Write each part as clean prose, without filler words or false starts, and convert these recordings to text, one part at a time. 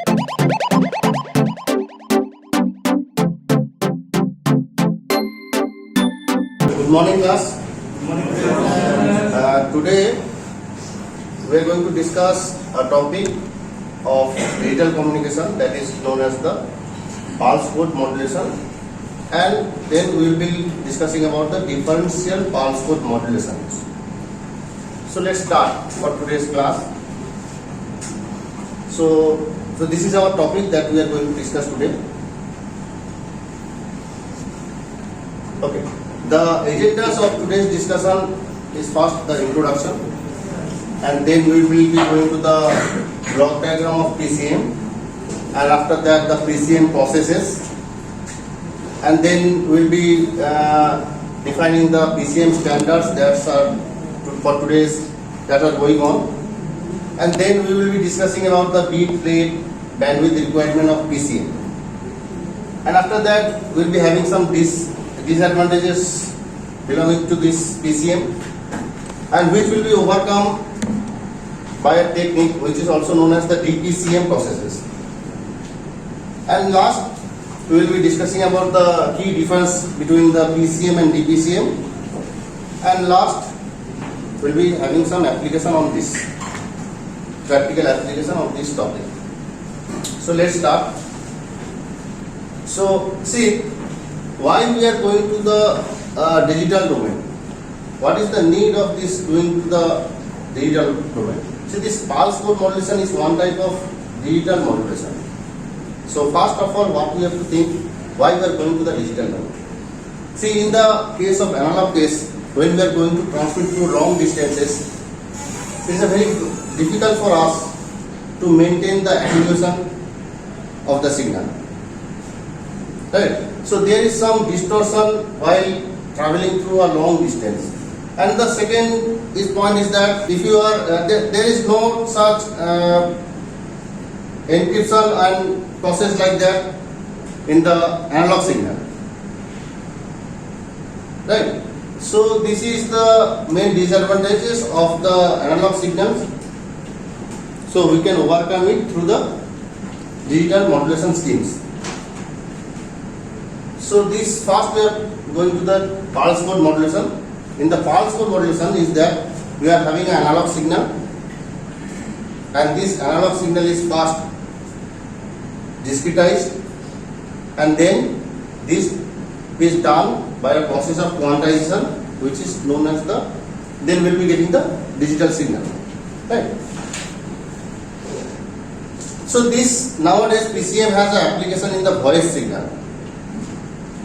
Good morning, class. Today we are going to discuss a topic of digital communication that is known as the pulse code modulation, and then we will be discussing about the differential pulse code modulation. So let's start for today's class. So this is our topic that we are going to discuss today. Okay. The agendas of today's discussion is first the introduction, and then we will be going to the block diagram of PCM, and after that the PCM processes, and then we will be defining the PCM standards that are for today's that are going on, and then we will be discussing about the bit rate bandwidth requirement of PCM, and after that we will be having some disadvantages belonging to this PCM, and which will be overcome by a technique which is also known as the DPCM processes. And last, we will be discussing about the key difference between the PCM and DPCM, and last we will be having some application on this, practical application of this topic. So let's start. So see, why we are going to the digital domain? What is the need of this going to the digital domain? See, this pulse code modulation is one type of digital modulation. So first of all, what we have to think, why we are going to the digital domain? See, in the case of analog case, when we are going to transmit through long distances, it is very difficult for us to maintain the attenuation of the signal. Right? So there is some distortion while traveling through a long distance. And the second point is that if you are there is no such encryption and process like that in the analog signal. Right? So this is the main disadvantages of the analog signals. So we can overcome it through the digital modulation schemes. So this first we are going to the pulse code modulation. In the pulse code modulation is that we are having an analog signal, and this analog signal is first discretized, and then this is done by a process of quantization, which is known as the, then we will be getting the digital signal. Right? So this nowadays PCM has an application in the voice signal.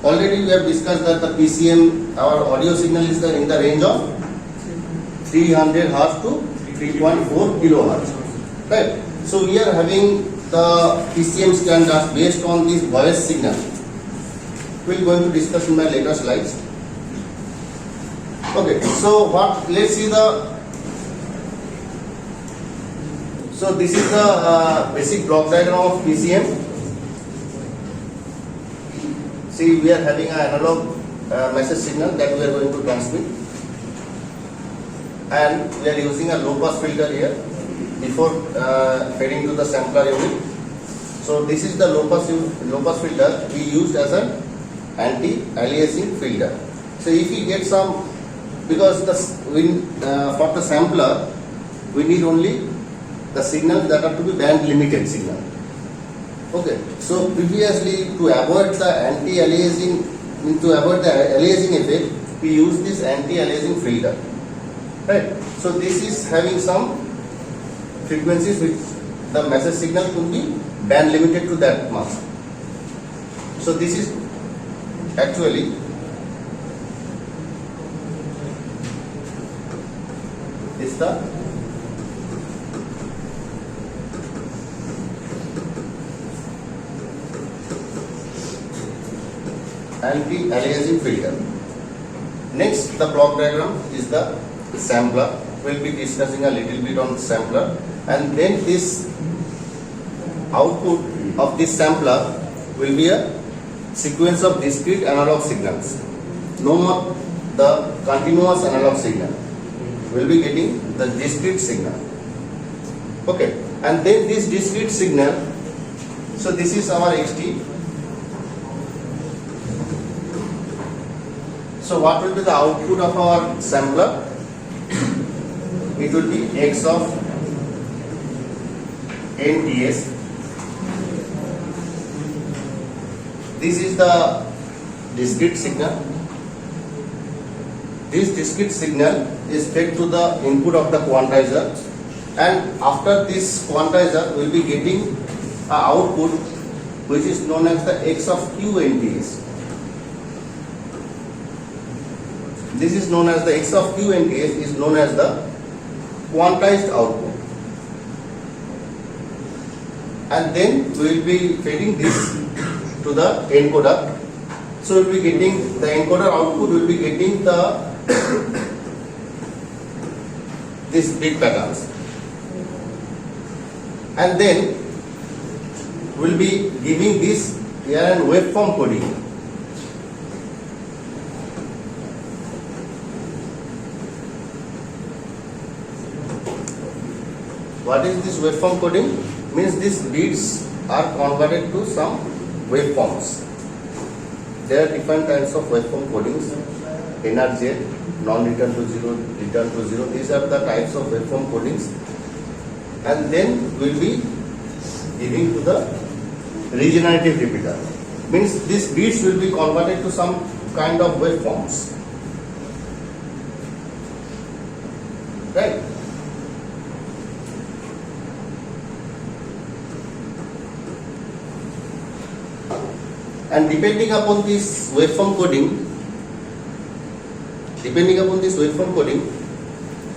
Already we have discussed that the PCM, our audio signal is in the range of 300 Hz to 3.4 kilohertz. Right? So we are having the PCM standards based on this voice signal. We are going to discuss in my later slides. Okay, so let's see so this is the basic block diagram of PCM. See, we are having an analog message signal that we are going to transmit, and we are using a low pass filter here before fading to the sampler unit. So this is the low pass filter we used as an anti-aliasing filter. So if we get some, because for the sampler we need only the signals that are to be band limited signal. Okay, so previously to avoid the aliasing effect, we use this anti-aliasing filter. Right? So this is having some frequencies which the message signal could be band limited to that much. So this is actually the anti-aliasing filter. Next, the block diagram is the sampler. We'll be discussing a little bit on sampler, and then this output of this sampler will be a sequence of discrete analog signals. No more the continuous analog signal. We'll be getting the discrete signal. Okay, and then this discrete signal So this is our xt. So what will be the output of our sampler? It will be x of nts. This is the discrete signal. This discrete signal is fed to the input of the quantizer, and after this quantizer we will be getting an output which is known as the x of qnts. This is known as the x of qnts is known as the quantized output, and then we will be feeding this to the encoder. So we will be getting the encoder output, we will be getting the this bit patterns, and then we will be giving this here an waveform coding. What is this waveform coding? Means these bits are converted to some waveforms. There are different types of waveform codings: NRZ, non-return to zero, return to zero. These are the types of waveform codings, and then we will be giving to the regenerative repeater. Means these bits will be converted to some kind of waveforms, right? And depending upon this waveform coding,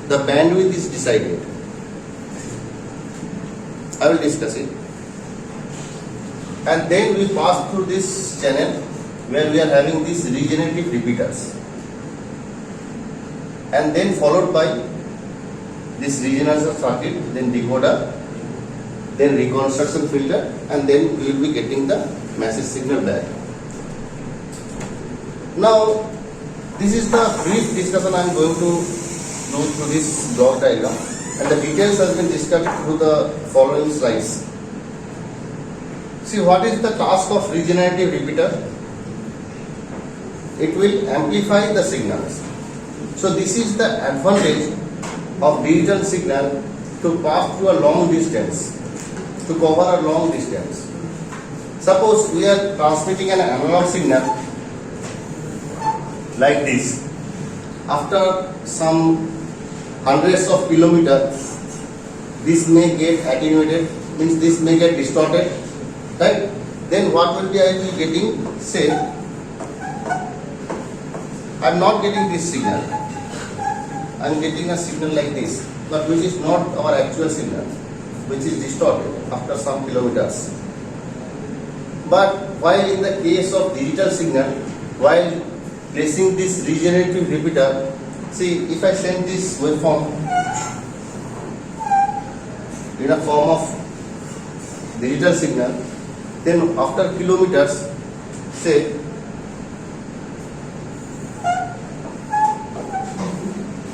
the bandwidth is decided. I will discuss it. And then we pass through this channel where we are having these regenerative repeaters, and then followed by this regeneration circuit, then decoder, then reconstruction filter, and then we will be getting the message signal back. Now, this is the brief discussion I am going to do through this block diagram, and the details has been discussed through the following slides. See, what is the task of regenerative repeater? It will amplify the signals. So this is the advantage of digital signal to pass through a long distance, to cover a long distance. Suppose we are transmitting an analog signal like this. After some hundreds of kilometers, this may get attenuated, means this may get distorted, right? Then what will be I will be getting? Say, I am not getting this signal. I am getting a signal like this, but which is not our actual signal, which is distorted after some kilometers. But while in the case of digital signal, while placing this regenerative repeater, see, if I send this waveform in a form of digital signal, then after kilometers, say,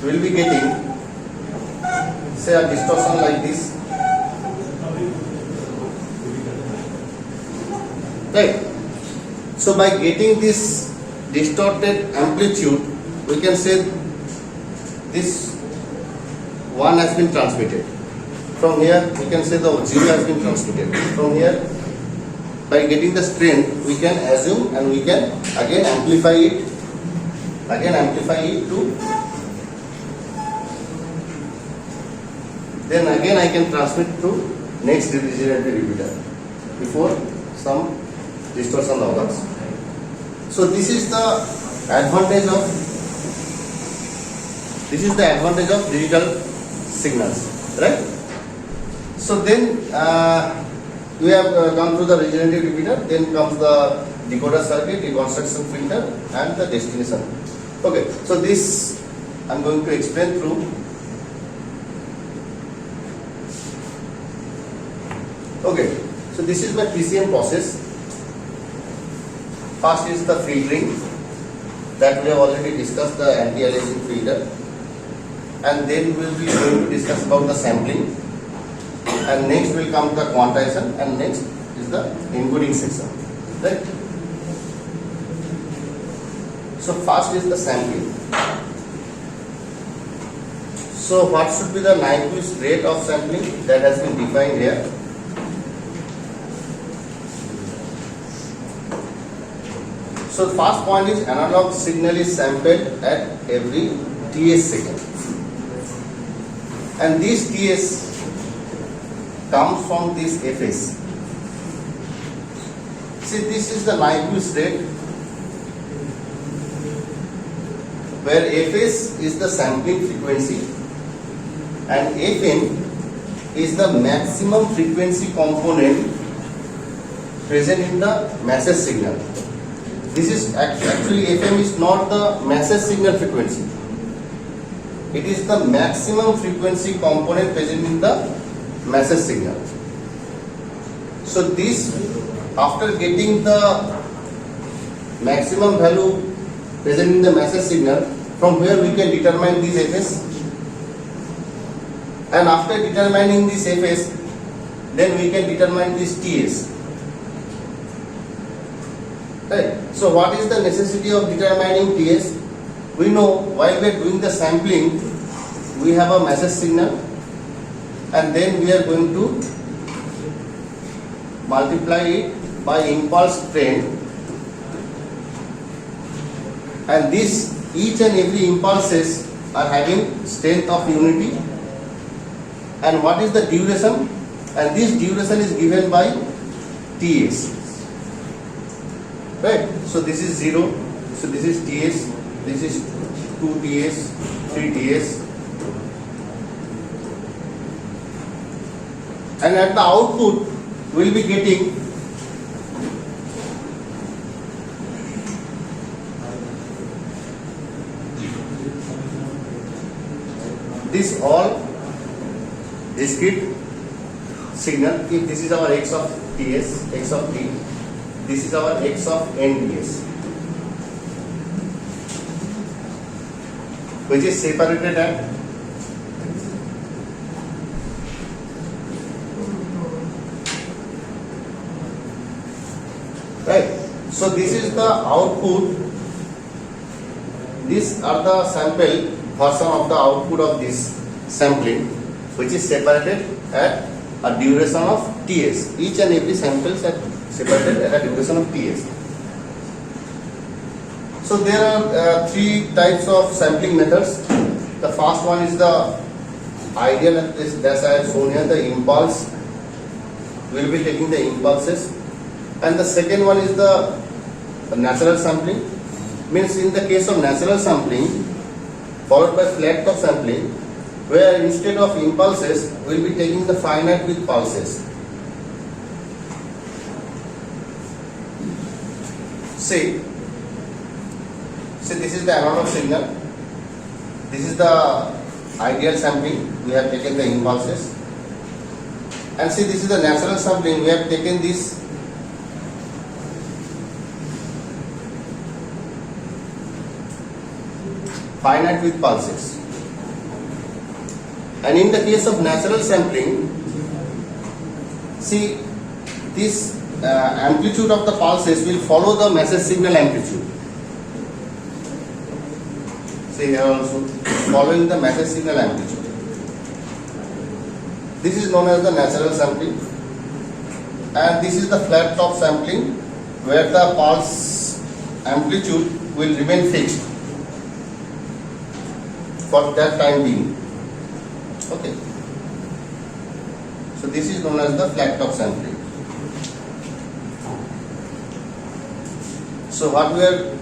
we will be getting, say, a distortion like this. Right. So by getting this distorted amplitude, we can say this one has been transmitted. From here, we can say the zero has been transmitted. From here, by getting the strength, we can assume and we can again amplify it. To. Then again I can transmit to next regenerative repeater before some distortion occurs. So this is the advantage of digital signals, right? So then we have gone through the regenerative repeater. Then comes the decoder circuit, reconstruction filter, and the destination. Okay, so this I am going to explain through. Okay, so this is my PCM process. First is the filtering, that we have already discussed, the anti-aliasing filter, and then we will be going to discuss about the sampling, and next will come the quantization, and next is the encoding section, right? So first is the sampling. So what should be the Nyquist rate of sampling? That has been defined here. So the first point is analog signal is sampled at every TS second, and this TS comes from this Fs. See, this is the Nyquist rate, where Fs is the sampling frequency and Fn is the maximum frequency component present in the message signal. This is actually FM is not the message signal frequency. It is the maximum frequency component present in the message signal. So this, after getting the maximum value present in the message signal, from where we can determine this Fs, and after determining this Fs, then we can determine this Ts. Right. So what is the necessity of determining Ts? We know while we are doing the sampling, we have a message signal, and then we are going to multiply it by impulse train, and this each and every impulses are having strength of unity. And what is the duration? And this duration is given by Ts. Right. So this is 0. So this is Ts. This is 2 Ts, 3 Ts. And at the output, we will be getting this all discrete signal. If this is our x of Ts, x of t, this is our x of nds, which is separated at right. So this is the output. These are the sample version of the output of this sampling, which is separated at a duration of Ts. Each and every samples are separated at a duration of Ts. So there are three types of sampling methods. The first one is the ideal, as I have shown here, the impulse. We will be taking the impulses. And the second one is the natural sampling. Means in the case of natural sampling, followed by flat top sampling, where instead of impulses, we will be taking the finite with pulses. See, this is the analog signal. This is the ideal sampling. We have taken the impulses. And see, this is the natural sampling. We have taken this finite with pulses. And in the case of natural sampling, see, this amplitude of the pulses will follow the message signal amplitude. See here also, following the message signal amplitude. This is known as the natural sampling. And this is the flat top sampling, where the pulse amplitude will remain fixed for that time being. Okay. So this is known as the flat top sampling. So what we are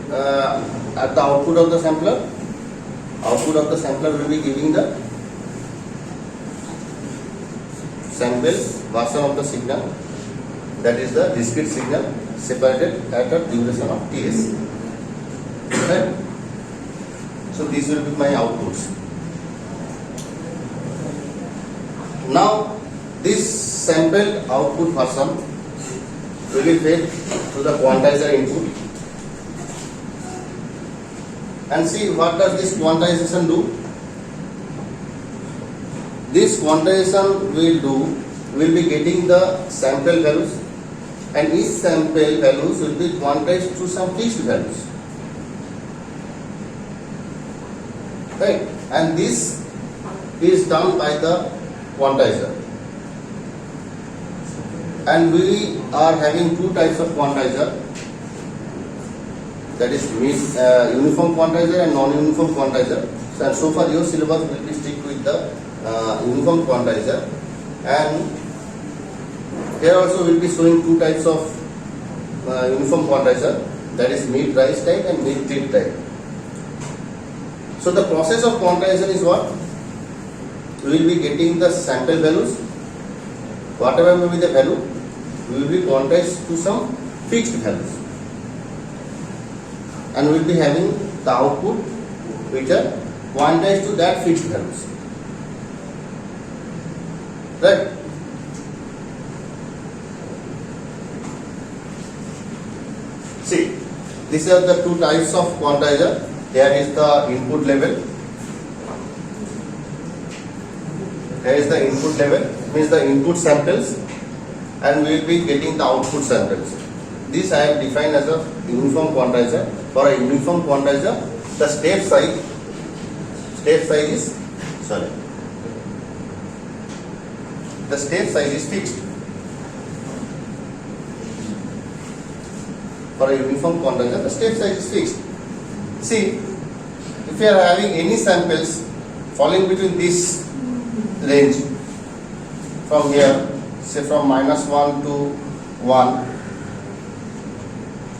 at the output of the sampler? Output of the sampler will be giving the sample version of the signal, that is the discrete signal separated at a duration of Ts. Right? So these will be my outputs. Now this sample output version will be fed to the quantizer input. And see, what does this quantization do? This quantization will be getting the sample values and each sample values will be quantized to some fixed values. Right? And this is done by the quantizer. And we are having two types of quantizer, that is uniform quantizer and non-uniform quantizer. So far your syllabus will be stick with the uniform quantizer, and here also we will be showing two types of uniform quantizer, that is mid-rise type and mid-trip type. So the process of quantization is what? We will be getting the sample values, whatever may be the value, we will be quantized to some fixed values, and we will be having the output which are quantized to that fixed values. Right? See, these are the two types of quantizer. Here is the input level. Here is the input level, means the input samples, and we will be getting the output samples. This I have defined as a uniform quantizer. For a uniform quantizer, the step size is the step size is fixed. For a uniform quantizer, the step size is fixed. See, if you are having any samples falling between this range, from here, say from -1 to 1,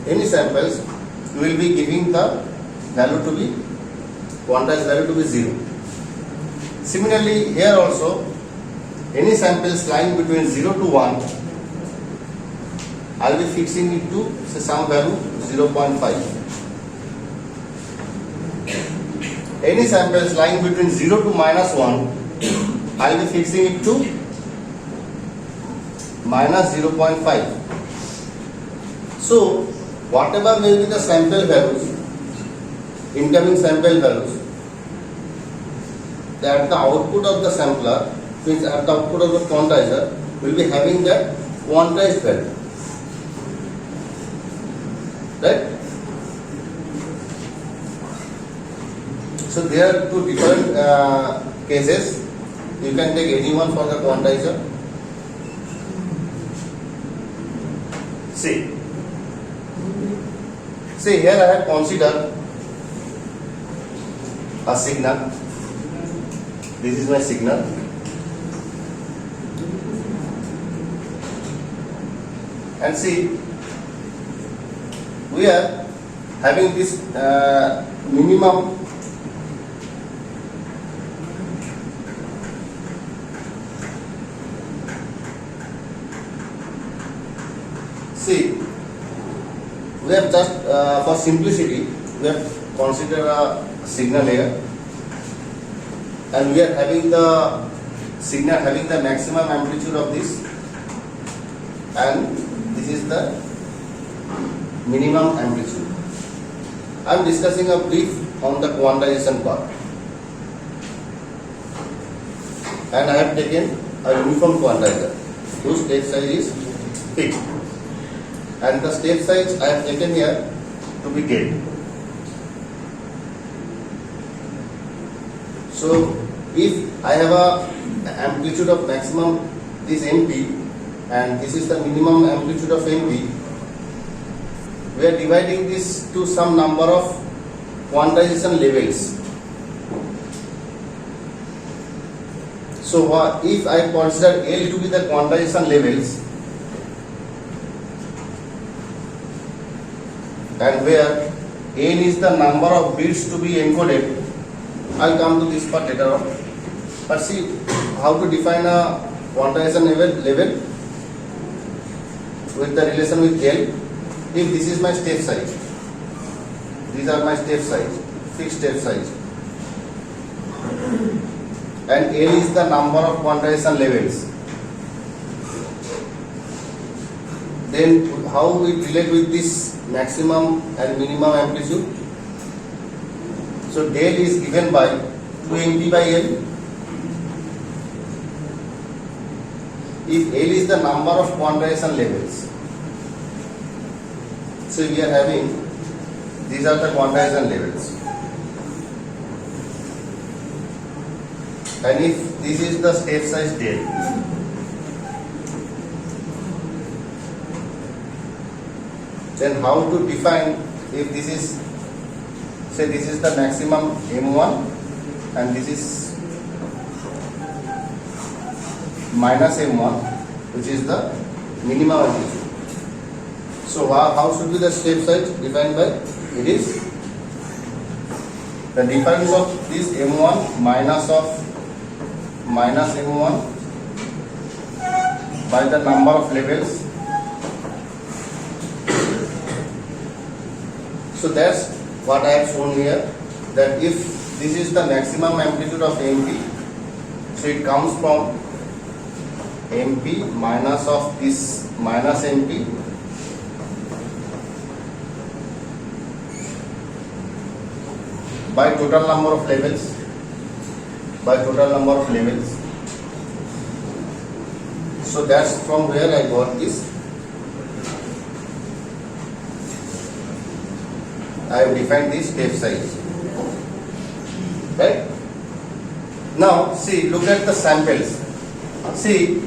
any samples, you will be giving the value to be, quantized value to be 0. Similarly, here also, any samples lying between 0 to 1, I will be fixing it to say some value 0.5. Any samples lying between 0 to -1, I will be fixing it to -0.5. So, whatever may be the sample values, incoming sample values, at the output of the sampler, means at the output of the quantizer, will be having that quantized value. Right? So there are two different cases. You can take any one for the quantizer. See here I have considered a signal. This is my signal. And see, we are having this minimum we have just for simplicity we have considered a signal here, and we are having the signal having the maximum amplitude of this, and this is the minimum amplitude. I am discussing a brief on the quantization part, and I have taken a uniform quantizer whose step size is fixed, and the step size I have taken here to be gate. So if I have a amplitude of maximum is MP and this is the minimum amplitude of MP, we are dividing this to some number of quantization levels. So if I consider L to be the quantization levels, and where N is the number of bits to be encoded, I'll come to this part later on. But see how to define a quantization level with the relation with L. If this is my step size, these are my step size, fixed step size, and L is the number of quantization levels, then how we relate with this maximum and minimum amplitude? So del is given by 2 by L. If L is the number of quantization levels, So we are having, these are the quantization levels. And if this is the step size del, then how to define if this is, say this is the maximum M1 and this is minus M1, which is the minimum amplitude. So how should be the step size defined by? It is the difference of this M1 minus M1 by the number of levels. So that's what I have shown here, that if this is the maximum amplitude of MP, so it comes from MP minus of this minus MP by total number of levels, So that's from where I got this. I have defined this step size. Right? Now see, look at the samples. See,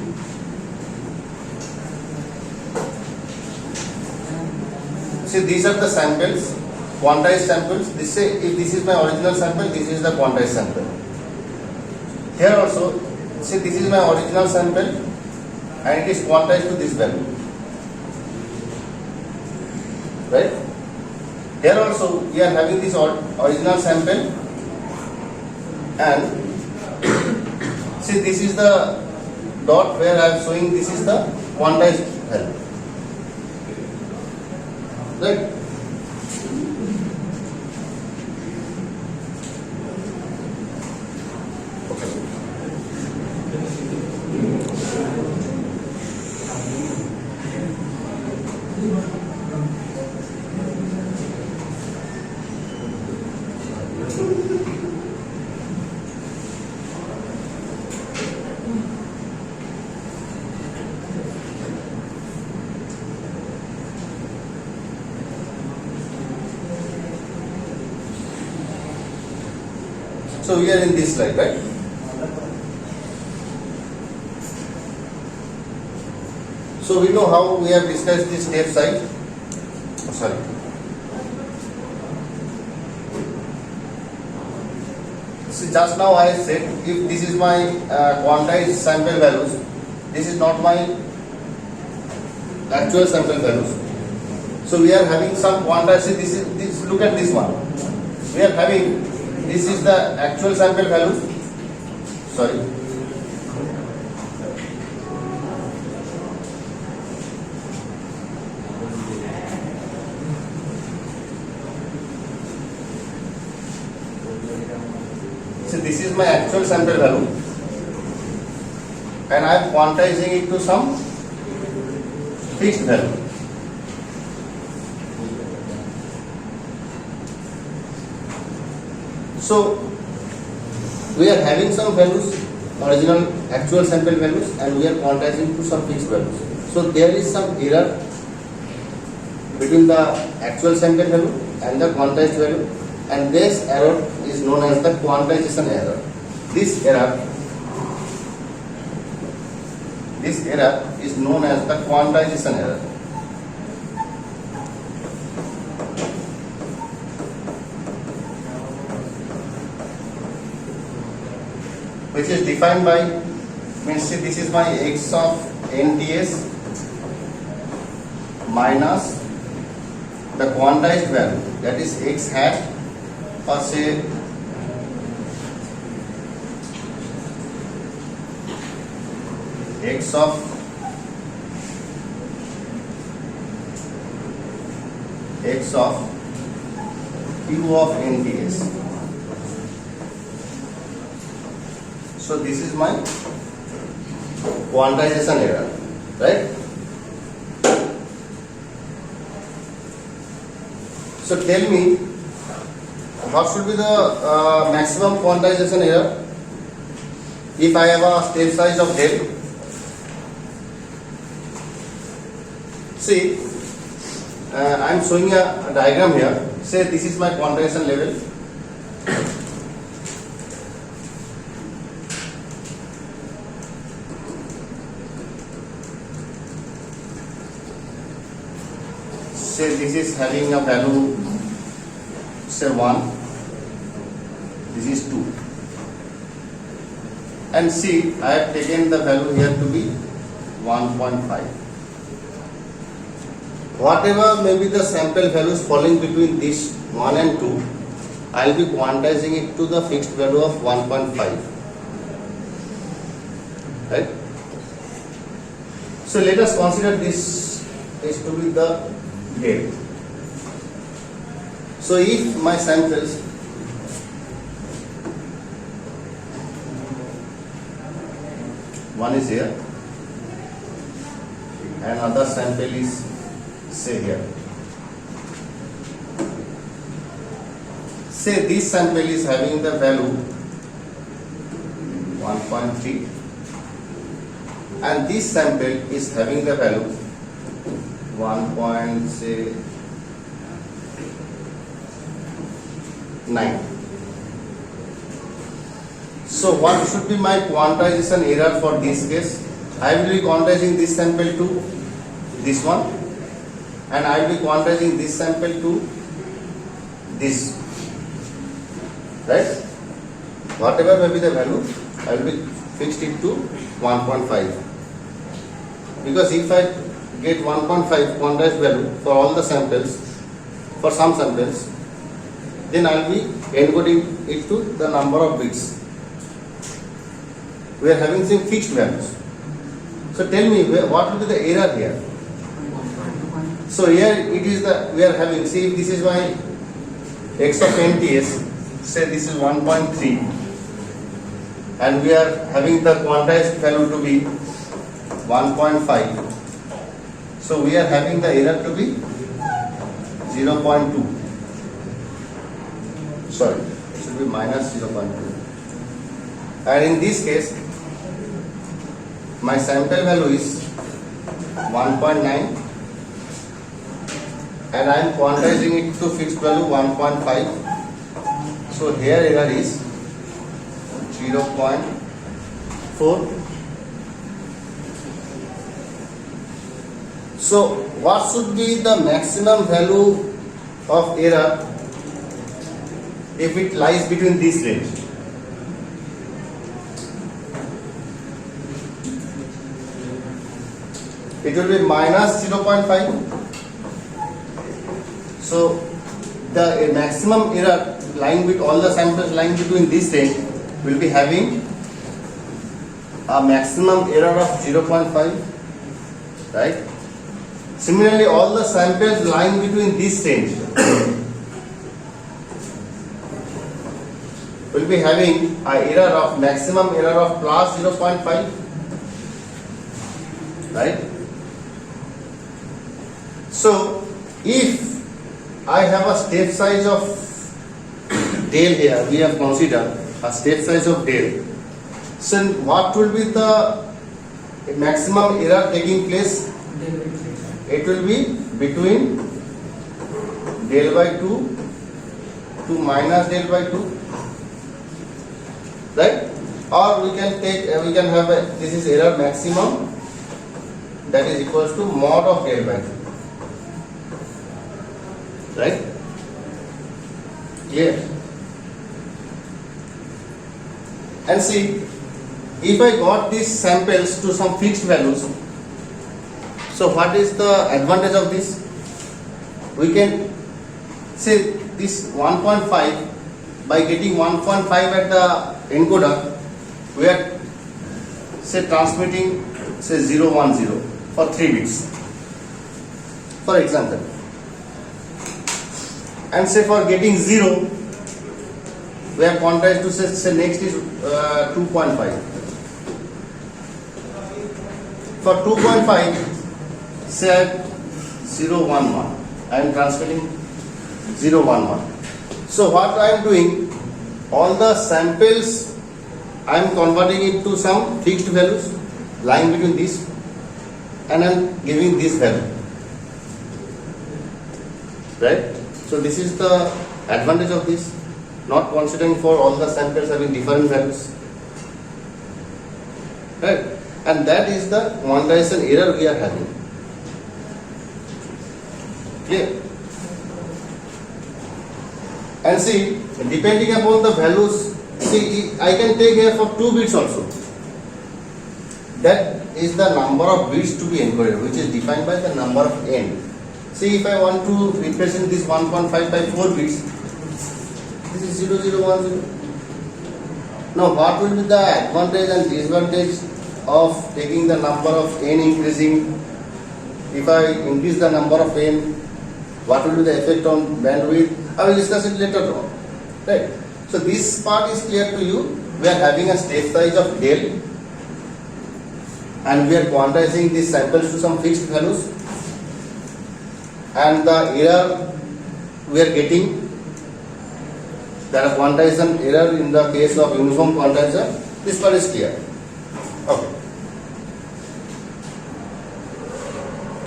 these are the samples, quantized samples. This say if this is my original sample, this is the quantized sample. Here also, see this is my original sample and it is quantized to this value. Right? Here also we are having this original sample and see this is the dot where I am showing this is the quantized value. Right? So we are in this slide, right? So we know how we have discussed this step size. See, just now I said if this is my quantized sample values, this is not my actual sample values. So we are having some quantized. See, this. Look at this one. We are having. This is the actual sample value. Sorry. So this is my actual sample value and I am quantizing it to some fixed value. So we are having some values, original actual sample values, and we are quantizing to some fixed values. So there is some error between the actual sample value and the quantized value, and this error is known as the quantization error. This error is known as the quantization error. Which is defined by, means see this is my x of NTS minus the quantized value, that is x hat, or say x of q of NTS. So this is my quantization error, right? So tell me, what should be the maximum quantization error if I have a step size of del? See, I am showing a diagram here. Say this is my quantization level. Say this is having a value, say 1, this is 2. And see, I have taken the value here to be 1.5. Whatever may be the sample values falling between this 1 and 2, I will be quantizing it to the fixed value of 1.5. Right? So let us consider this is to be the gate. So if my samples one is here and other sample is say here. Say this sample is having the value 1.3 and this sample is having the value 1.9. So what should be my quantization error for this case? I will be quantizing this sample to this one and I will be quantizing this sample to this. Right? Whatever may be the value, I will be fixed it to 1.5. Because if I get 1.5 quantized value for all the samples, for some samples, then I will be encoding it to the number of bits. We are having some fixed values. So tell me, what will be the error here? So here it is the, we are having, see if this is my x of NTS, say this is 1.3 and we are having the quantized value to be 1.5. So we are having the error to be 0.2. Sorry, it should be minus 0.2. And in this case, my sample value is 1.9 and I am quantizing it to fixed value 1.5. So here error is 0.4. So what should be the maximum value of error if it lies between this range? It will be minus 0.5. So the maximum error lying with all the samples lying between this range will be having a maximum error of 0.5, right? Similarly, all the samples lying between this range will be having a error of maximum error of plus 0.5, right? So if I have a step size of del here, we have considered a step size of del. So what will be the maximum error taking place? It will be between del by 2 to minus del by 2, right? Or we can take, we can have a, this is error maximum, that is equals to mod of del by 2. Right? Clear? And see, if I got these samples to some fixed values, so what is the advantage of this? We can say this 1.5, by getting 1.5 at the encoder, we are say transmitting say 010 for 3 bits, for example. And say for getting 0, we have quantized to say next is 2.5. For 2.5, say 011. I am transmitting 011. So what I am doing, all the samples I am converting it to some fixed values lying between this, and I am giving this value. right? So this is the advantage of this, not considering for all the samples having different values, right? And that is the quantization error we are having. Clear? And see, depending upon the values, see, I can take here for 2 bits also. That is the number of bits to be encoded, which is defined by the number of n. See, if I want to represent this 1.5 by 4 bits, this is 0010. Now, what will be the advantage and disadvantage of taking the number of n increasing? If I increase the number of n, what will be the effect on bandwidth? I will discuss it later on, right? So this part is clear to you. We are having a step size of del, and we are quantizing these samples to some fixed values, and the error we are getting, that quantization error in the case of uniform quantizer. This part is clear. Okay.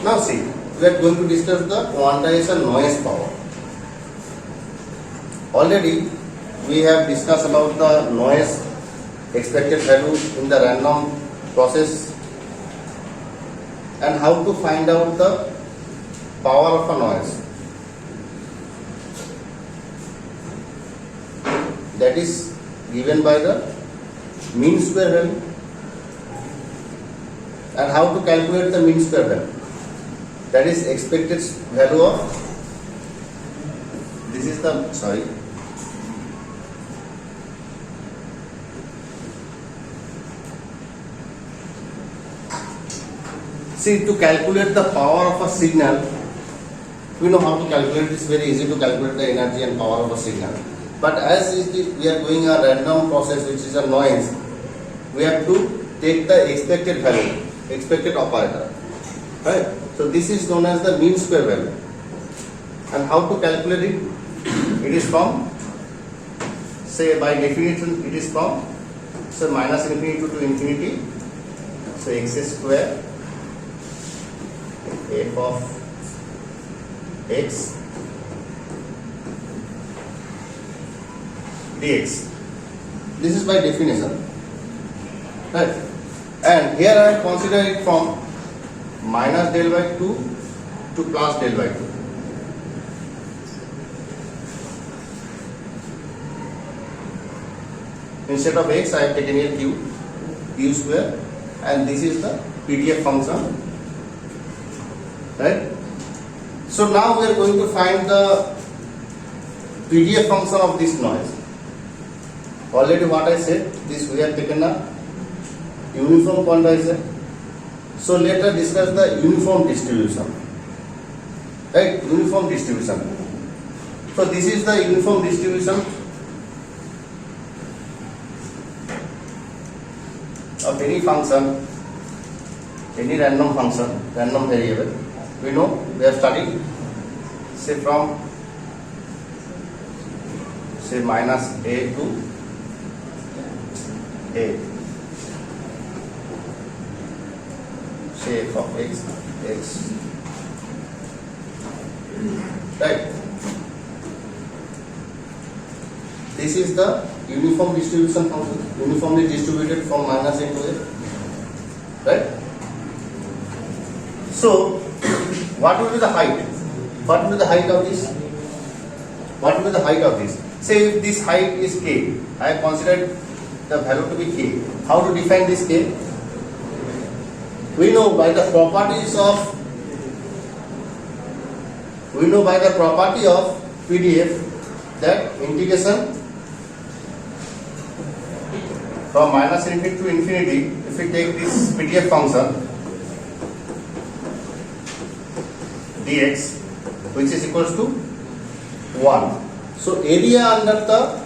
Now see, we are going to discuss the quantization noise power. Already we have discussed about the noise expected value in the random process and how to find out the power of a noise. That is given by the mean square value, and how to calculate the mean square value. That is expected value of, this is the, sorry, see, to calculate the power of a signal, we know how to calculate. It's very easy to calculate the energy and power of a signal. But as we are doing a random process, which is a noise, we have to take the expected value, expected operator, right? So this is known as the mean square value. And how to calculate it? It is from, say, by definition, it is from, so minus infinity to infinity, so x square f of x dx. This is by definition, right? And here I have considered it from minus del by 2 to plus del by 2. Instead of x, I have taken here q square, and this is the PDF function, right? So now we are going to find the PDF function of this noise. Already what I said, this we have taken a uniform quantizer. So let us discuss the uniform distribution, right? Uniform distribution. So this is the uniform distribution of any function, any random function, random variable. We know, we have studied, say from, say, minus a to a, say f of x, right? This is the uniform distribution function, uniformly distributed from minus a to a, right? So what will be the height? What will be the height of this? What will be the height of this? Say if this height is k, I have considered the value to be k. How to define this k? We know by the properties of, PDF that integration from minus infinity to infinity, if we take this PDF function dx, which is equals to 1. So area under the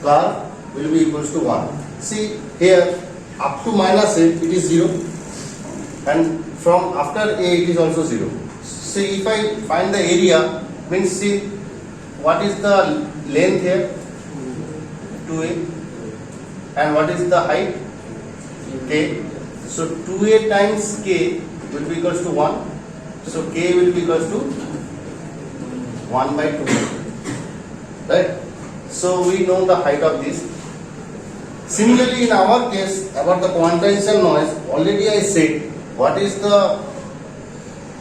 curve will be equals to 1. See here, up to minus a, it is 0, and from after a it is also 0. See, if I find the area, means see what is the length here, 2a, and what is the height, k. So 2a times k will be equals to 1. So k will be equals to 1 by 2, right? So we know the height of this. Similarly, in our case, about the quantization noise, already I said what is the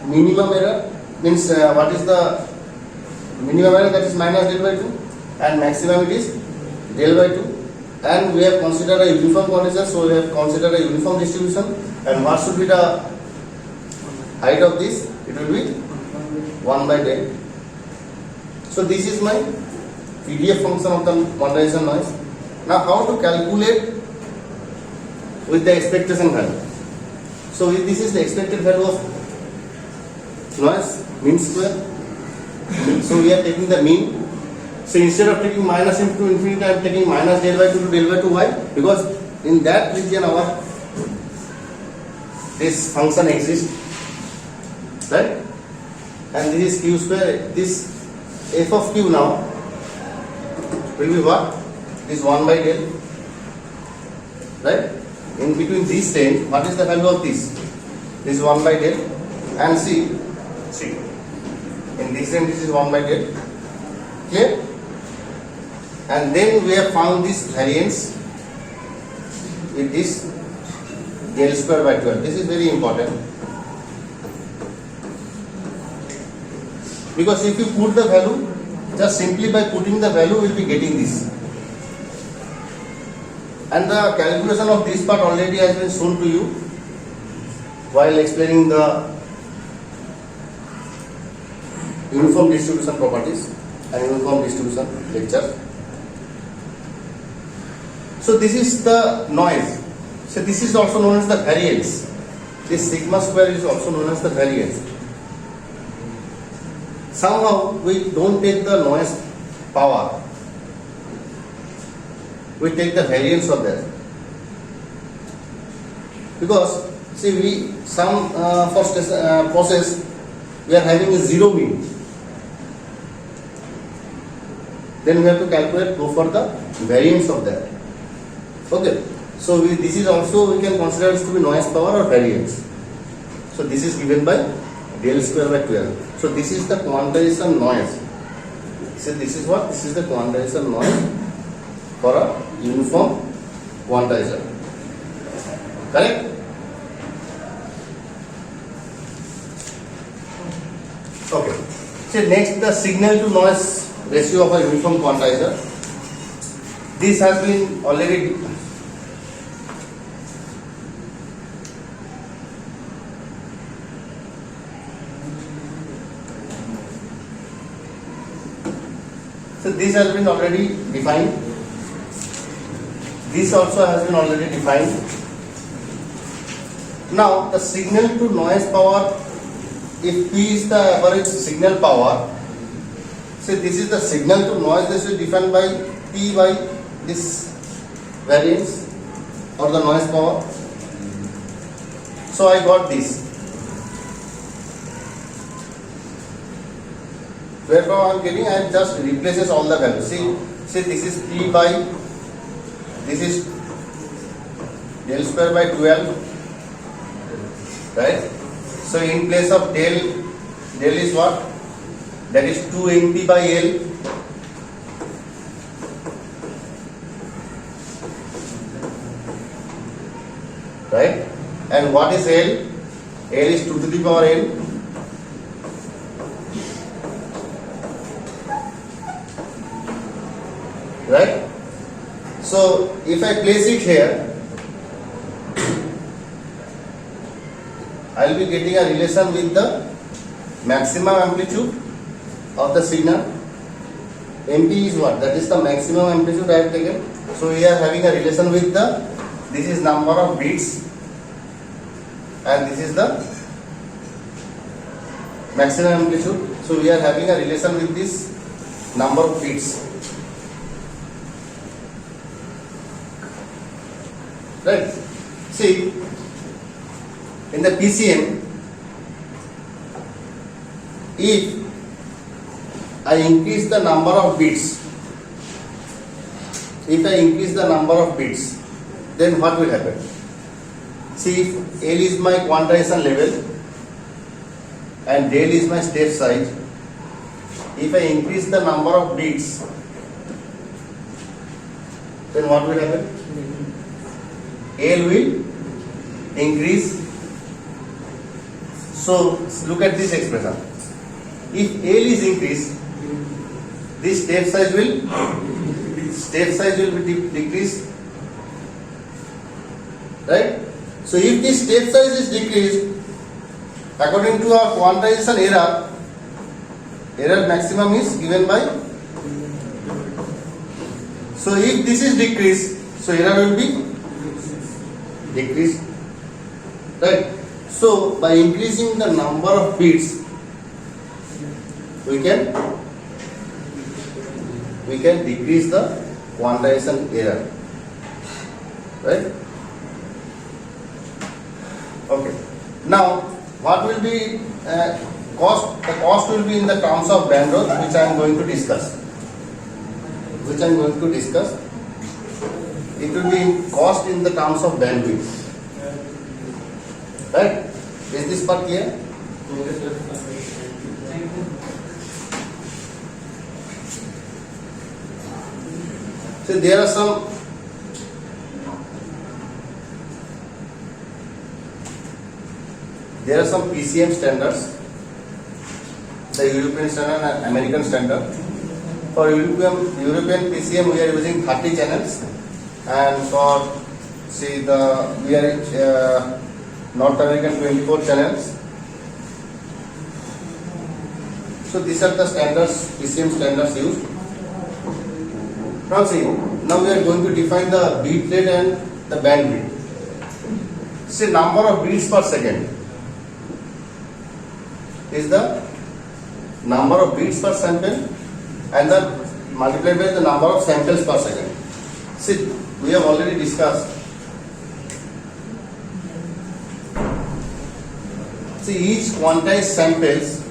minimum error, means what is the minimum error, that is minus del by 2, and maximum it is del by 2, and we have considered a uniform condition, so we have considered a uniform distribution, and what should be the height of this? It will be 1 by del. So this is my PDF function of the quantization noise. Now how to calculate with the expectation value? So this is the expected value of noise, mean square. So we are taking the mean. So instead of taking minus into infinity, I am taking minus del by 2 to del by 2. Why? Because in that region our this function exists, right? And this is q square. This f of q now will be what? This 1 by del, right? In between these 10, what is the value of this? This 1 by del, and see, in this end this is 1 by del, clear? And then we have found this variance with this del square by 12. This is very important, because if you put the value, just simply by putting the value, we will be getting this. And the calculation of this part already has been shown to you while explaining the uniform distribution properties and uniform distribution lecture. So this is the noise. So this is also known as the variance. This sigma square is also known as the variance. Somehow we don't take the noise power, we take the variance of that, because see, we first process we are having a zero mean, then we have to calculate, go for the variance of that. Okay, so this is also, we can consider it to be noise power or variance. So this is given by del square by 12. So this is the quantization noise. So this is what? This is the quantization noise for a uniform quantizer. Correct? Okay. So next, the signal to noise ratio of a uniform quantizer. This has been already this has been already defined. This also has been already defined. Now the signal to noise power, if P is the average signal power, so this is the signal to noise ratio defined by P by this variance or the noise power. So I got this. Wherefore I am getting, I just replaces all the values. See this is P by, this is del square by 12, right? So in place of del is what? That is 2 NP by L. Right? And what is L? L is 2 to the power N. Right? So if I place it here, I will be getting a relation with the maximum amplitude of the signal. MP is what? That is the maximum amplitude I have taken. So we are having a relation with the, this is number of beats and this is the maximum amplitude. So we are having a relation with this number of beats. Right? See, in the PCM, if I increase the number of bits, then what will happen? See, if L is my quantization level and del is my step size, if I increase the number of bits, then what will happen? L will increase. So look at this expression. If L is increased, this step size will be decreased, right? So if this step size is decreased, according to our quantization error maximum is given by. So if this is decreased, so error will be decreased, right? So by increasing the number of bits, we can decrease the quantization error, right? Okay. Now, what will be cost? The cost will be in the terms of bandwidth, which I am going to discuss. It will be cost in the terms of bandwidth, right? Is this part clear? So there are some PCM standards, the European standard and American standard. For European PCM we are using 30 channels, and for we are North American 24 channels. So these are the standards, PCM standards used. Now we are going to define the bit rate and the bandwidth. Say number of beats per second is the number of beats per sample and the multiplied by the number of samples per second. See, we have already discussed. See, each quantized samples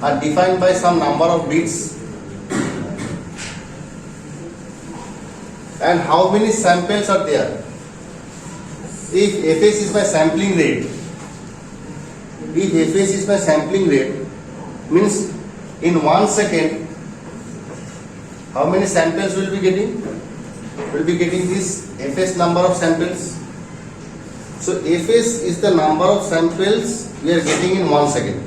are defined by some number of bits, and how many samples are there. If Fs is my sampling rate, means in 1 second, how many samples will be getting? Will be getting this Fs number of samples. So Fs is the number of samples we are getting in 1 second,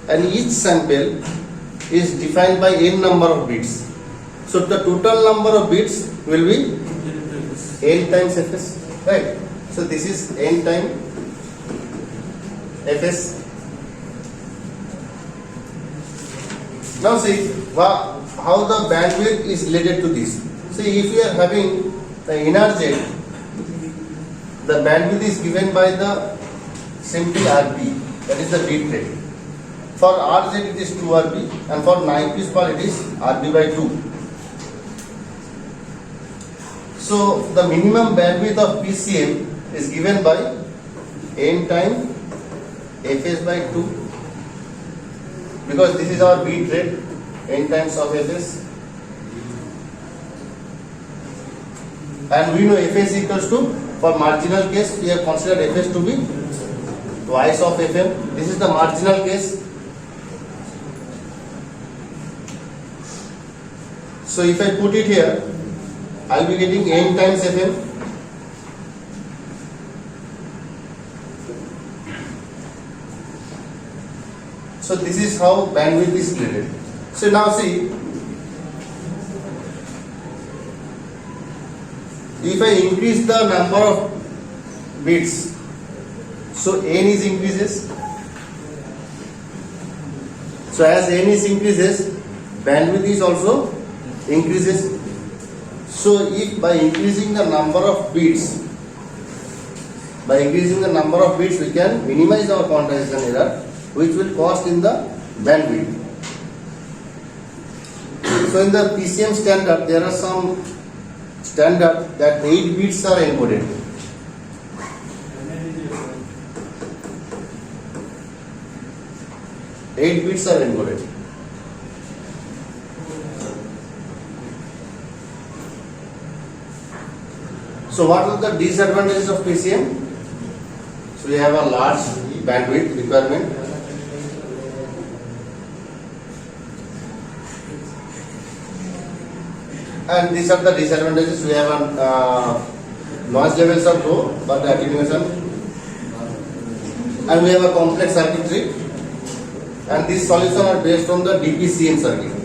and each sample is defined by n number of bits. So the total number of bits will be n times Fs, right? So this is n times Fs. Now see how the bandwidth is related to this. See, if we are having the inner jet, the bandwidth is given by the simple RP, that is the bit rate. For RZ it is 2 RP, and for Nyquist bar it is RP by 2. So the minimum bandwidth of PCM is given by n times Fs by 2, because this is our bit rate, n times of Fs, and we know Fs equals to, for marginal case we have considered Fs to be twice of Fm. This is the marginal case. So if I put it here, I will be getting n times Fm. So this is how bandwidth is related. So now see, if I increase the number of bits, so n is increases. So as n is increases, bandwidth is also increases. So if by increasing the number of bits, we can minimize our quantization error, which will cost in the bandwidth. So in the PCM standard, there are some standard that 8 bits are encoded. So what are the disadvantages of PCM? So we have a large bandwidth requirement. And these are the disadvantages. We have noise levels are low, but the attenuation, and we have a complex circuitry, and these solutions are based on the DPCM circuit.